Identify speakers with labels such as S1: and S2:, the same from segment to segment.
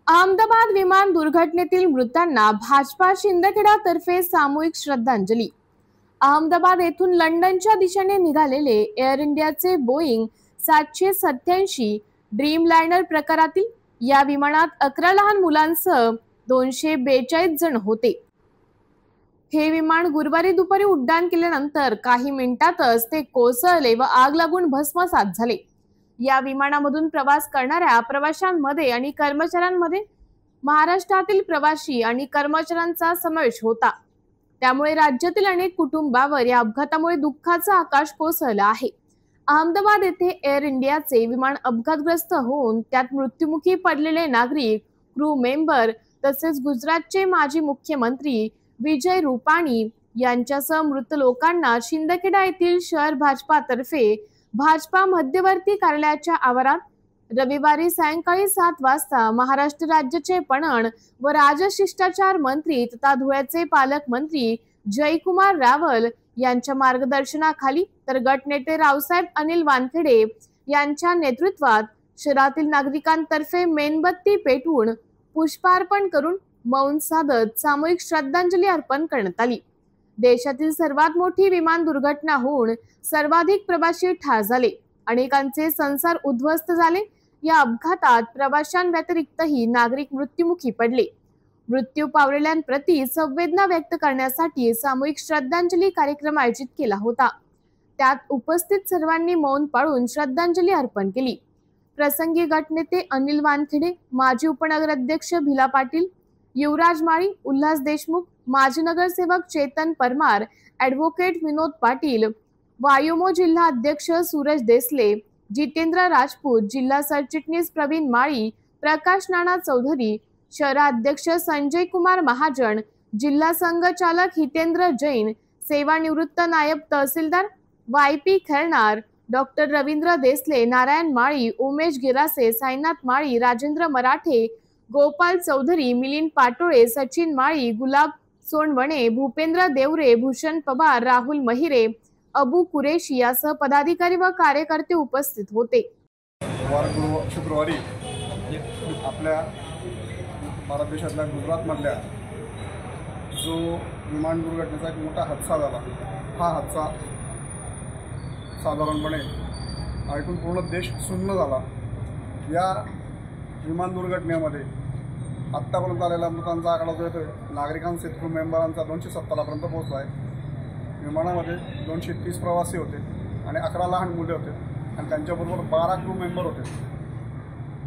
S1: अहमदाबाद विमान दुर्घटनेतील मृतांना भाजपा शिंदखेडा तर्फे सामूहिक श्रद्धांजली। अहमदाबाद येथून लंडनच्या दिशेने निघालेले एअर इंडियाचे बोईंग 787 ड्रीमलाइनर प्रकारातील या विमानात 11 लहान मुलांसह 242 जण होते। हे विमान गुरुवारी दुपारी उड्डाण केल्यानंतर काही मिनिटातच ते कोसळले व आग लागून भस्मसात झाले। या विमानामधून प्रवास करणाऱ्या प्रवाशांमध्ये आणि कर्मचाऱ्यांमध्ये महाराष्ट्रातील प्रवासी आणि कर्मचाऱ्यांचा समावेश होता। त्यामुळे राज्यातील अनेक कुटुंबावर या अपघातामुळे दुःखाचा आकाश कोसळला आहे। अहमदाबाद येथे एअर इंडियाचे विमान अपघातग्रस्त होऊन त्यात मृत्युमुखी पडलेले नागरिक, क्रू मेंबर तसेच गुजरातचे माजी मुख्यमंत्री विजय रूपाणी यांच्यासह मृत लोकांना शिंदखेडा येथील शहर भाजपातर्फे भाजपा मध्यवर्ती कार्यालयाच्या आवारात रविवारी सायंकाळी 7 वाजता महाराष्ट्र राज्याचे पणन व राजशिष्टाचार मंत्री तथा धुळ्याचे पालकमंत्री जयकुमार रावल यांच्या मार्गदर्शनाखाली तर गटनेते रावसाहेब अनिल वानखेडे यांच्या नेतृत्वात शहरातील नागरिकांतर्फे मेणबत्ती पेटवून पुष्पार्पण करून मौन साधत सामूहिक श्रद्धांजली अर्पण करण्यात आली। देशातील सर्वात मोठी विमान दुर्घटना होऊन सर्वाधिक प्रवासी ठार झाले, अनेकांचे संसार उद्ध्वस्त झाले। या अपघातात प्रवाशांव्यतिरिक्तही नागरिक मृत्युमुखी पडले। मृत्यू पावलेल्यांप्रती संवेदना व्यक्त करण्यासाठी सामूहिक श्रद्धांजली कार्यक्रम आयोजित केला होता। त्यात उपस्थित सर्वांनी मौन पाळून श्रद्धांजली अर्पण केली। प्रसंगी गटनेते अनिल वानखेडे, माजी उपनगराध्यक्ष भिला पाटील, युवराज माळी, उल्हास देशमुख, माजी नगरसेवक चेतन परमार, ॲडव्होकेट विनोद पाटील, वायुमो जिल्हा अध्यक्ष सूरज देसले, जितेंद्र राजपूत, जिल्हा सरचिटणीस प्रवीण माळी, प्रकाश नाना चौधरी, शहराध्यक्ष संजय कुमार महाजन, जिल्हा संघचालक हितेंद्र जैन, सेवानिवृत्त नायब तहसीलदार वायपी खेळणार, डॉक्टर रवींद्र देसले, नारायण माळी, उमेश गिरासे, साईनाथ माळी, राजेंद्र मराठे, गोपाल चौधरी, मिलिंद पाटोळे, सचिन माळी, गुलाब सोनवणे, भूपेंद्र देवरे, भूषण पवार, राहुल महिरे, अबू कुरेशी यासह पदाधिकारी व कार्यकर्ते उपस्थित होते।
S2: शुक्रवारी आपल्या भारत देशातल्या गुजरातमधल्या जो विमान दुर्घटनेचा एक मोठा हादसा झाला, हा हादसा साधारणपणे ऐकून पूर्ण देश सुन्न झाला। या विमान दुर्घटनेमध्ये आत्तापर्यंत आलेला मृतांचा आकडा जो येतो नागरिकांचे क्रू मेंबरांचा 217 पर्यंत पोहोचला आहे। विमानामध्ये 230 प्रवासी होते आणि 11 लहान मुले होते आणि त्यांच्याबरोबर 12 क्रू मेंबर होते।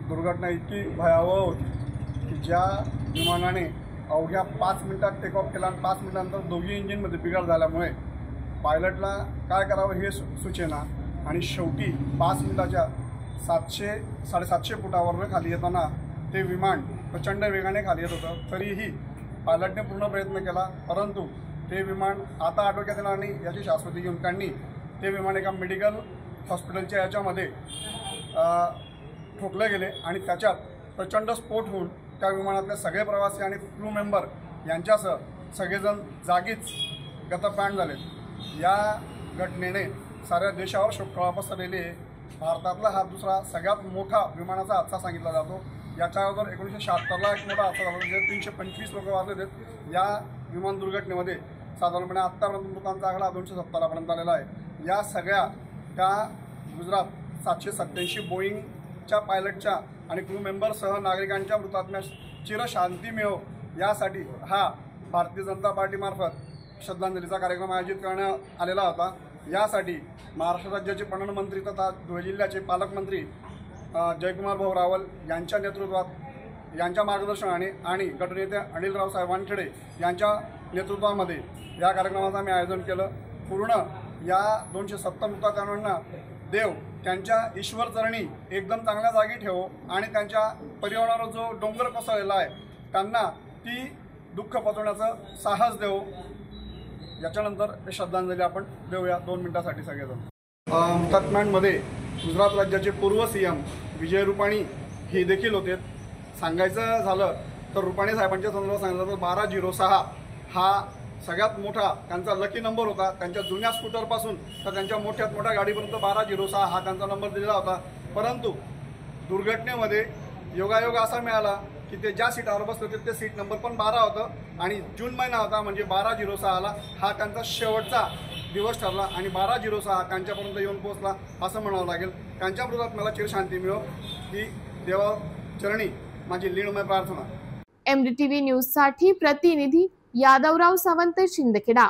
S2: दुर्घटना इतकी भयावह होती की ज्या विमानाने अवघ्या 5 मिनिटात टेक ऑफ केला आणि 5 मिनिटांनंतर दोघी इंजिनमध्ये बिघाड झाल्यामुळे पायलटला काय करावं हे सुचेना आणि शेवटी 5 मिनिटाच्या 700-750 फुटावरून खाली येताना ते विमान प्रचंड वेगाने खाली येत होतं। तरीही पायलटने पूर्ण प्रयत्न केला, परंतु ते विमान आता आटोक्यात येणार आणि याची शाश्वती घेऊन त्यांनी ते विमान एका मेडिकल हॉस्पिटलच्या याच्यामध्ये ठोकले गेले आणि त्याच्यात प्रचंड स्फोट होऊन त्या विमानातले सगळे प्रवासी आणि क्रू मेंबर यांच्यासह सगळेजण जागीच गतप्राण झाले। या घटनेने साऱ्या देशावर शोककळा पसरलेली आहे। भारतातला हा दुसरा सगळ्यात मोठा विमानाचा हादसा सांगितला जातो। याच्या अगोदर 1976ला एक मोठा हादसा झाला, जे 325 लोक वारले आहेत। या विमान दुर्घटनेमध्ये साधारणपणे आत्तापर्यंत मृतांचा आकडा 217 पर्यंत आलेला आहे। या सगळ्या त्या गुजरात 787 बोईंगच्या पायलटच्या आणि क्रू मेंबरसह नागरिकांच्या मृतात्म्यास चिरशांती मिळो यासाठी हा भारतीय जनता पार्टीमार्फत श्रद्धांजलीचा कार्यक्रम आयोजित करण्यात आलेला होता। यासाठी महाराष्ट्र राज्याचे पणन मंत्री तथा धुळे जिल्ह्याचे पालकमंत्री जयकुमार भाऊ रावल यांच्या नेतृत्वात, यांच्या मार्गदर्शनाने आणि गटनेते अनिल रावसाहेब वानखेडे यांच्या नेतृत्वामध्ये या कार्यक्रमाचं आम्ही आयोजन केलं। पूर्ण या 270 मृतांना देव त्यांच्या ईश्वरचरणी एकदम चांगल्या जागी ठेवो आणि त्यांच्या परिवारावर जो डोंगर कोसळलेला आहे त्यांना ती दुःख पचवण्याचं साहस देवो। याच्यानंतर श्रद्धांजली आपण देऊया 2 मिनिटांसाठी सगळेजण। हुतात्म्यांमध्ये गुजरात राज्याचे पूर्व सीएम विजय रूपाणी हे देखील होते। सांगायचं झालं तर रूपाणी साहेबांच्या संदर्भात सांगितलं तर 1206 हा सगळ्यात मोठा त्यांचा लकी नंबर होता। त्यांच्या जुन्या स्कूटरपासून तर त्यांच्या मोठ्यात मोठ्या गाडीपर्यंत 1206 हा त्यांचा नंबर दिलेला होता। परंतु दुर्घटनेमध्ये योगायोग असा मिळाला की ते ज्या सीटावर बसले होते ते सीट नंबर पण 12 होतं आणि जून महिना होता म्हणजे 12/06 हा त्यांचा शेवटचा दिवस ठरला आणि 12/06 त्यांच्यापर्यंत येऊन पोहोचला असं म्हणावं लागेल. त्यांच्या विरोधात मला चिरशांती मिळो ही देवा चरणी माझी लीनमय प्रार्थना.
S1: MDTV न्यूज साठी प्रतिनिधी यादवराव सावंत, शिंदखेडा.